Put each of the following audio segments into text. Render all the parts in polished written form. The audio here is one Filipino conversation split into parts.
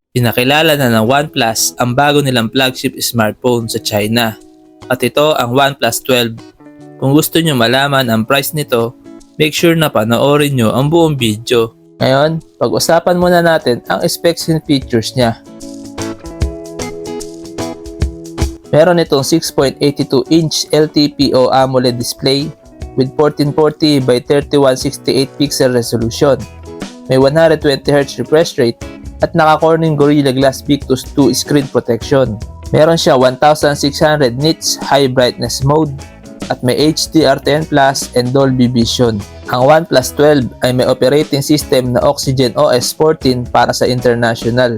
Pinakilala na ng OnePlus ang bago nilang flagship smartphone sa China at ito ang OnePlus 12. Kung gusto nyo malaman ang price nito, make sure na panoorin nyo ang buong video. Ngayon, pag-usapan muna natin ang specs and features niya. Meron itong 6.82-inch LTPO AMOLED display with 1440 by 3168 pixel resolution. May 120Hz refresh rate at naka-Corning Gorilla Glass Victus 2 screen protection. Meron siya 1600 nits high brightness mode at may HDR10 Plus and Dolby Vision. Ang OnePlus 12 ay may operating system na Oxygen OS 14 para sa international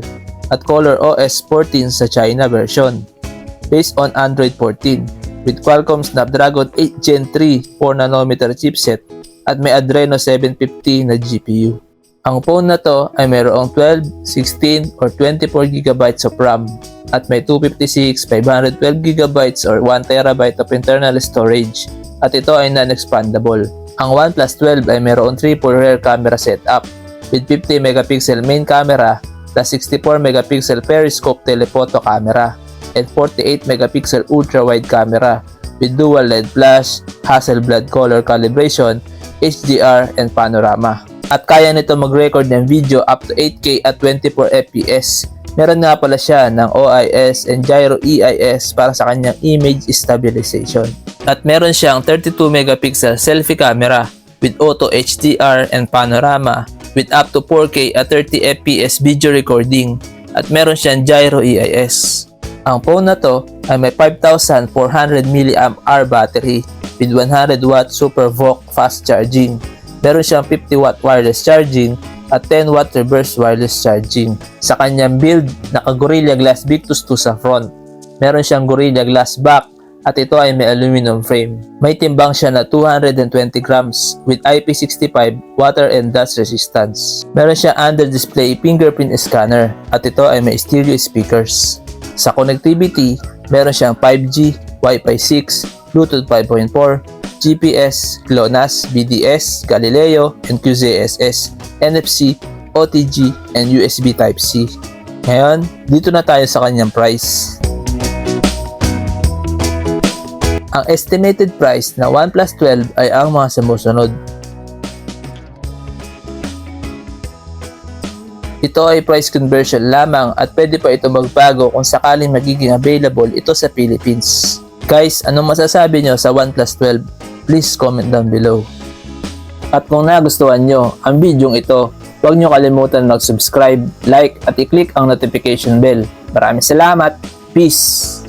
at Color OS 14 sa China version, based on Android 14 with Qualcomm Snapdragon 8 Gen 3 4nm chipset at may Adreno 750 na GPU. Ang phone na to ay mayroong 12, 16 or 24GB of RAM at may 256, 512GB or 1TB of internal storage at ito ay non-expandable. Ang OnePlus 12 ay mayroong triple rear camera setup with 50MP main camera plus 64MP periscope telephoto camera and 48MP ultra-wide camera with dual LED flash, Hasselblad color calibration, HDR, and panorama. At kaya nito mag-record ng video up to 8K at 24fps. Meron nga pala siya ng OIS and Gyro EIS para sa kanyang image stabilization. At meron siyang 32MP selfie camera with auto HDR and panorama with up to 4K at 30fps video recording. At meron siyang Gyro EIS. Ang phone na to ay may 5,400 mAh battery with 100W Super VOOC fast charging. Meron siyang 50W wireless charging at 10W reverse wireless charging. Sa kanyang build, naka-Gorilla Glass Victus 2 sa front. Meron siyang Gorilla Glass back at ito ay may aluminum frame. May timbang siya na 220 grams with IP65 water and dust resistance. Meron siyang under-display fingerprint scanner at ito ay may stereo speakers. Sa connectivity, meron siyang 5G, Wi-Fi 6, Bluetooth 5.4, GPS, GLONASS, BDS, Galileo, and QZSS, NFC, OTG, and USB Type-C. Ngayon, dito na tayo sa kanyang price. Ang estimated price na OnePlus 12 ay ang mga sumusunod. Ito ay price conversion lamang at pwede pa ito magbago kung sakaling magiging available ito sa Philippines. Guys, anong masasabi nyo sa OnePlus 12? Please comment down below. At kung nagustuhan nyo ang video ito, huwag nyo kalimutan mag-subscribe, like at i-click ang notification bell. Maraming salamat. Peace!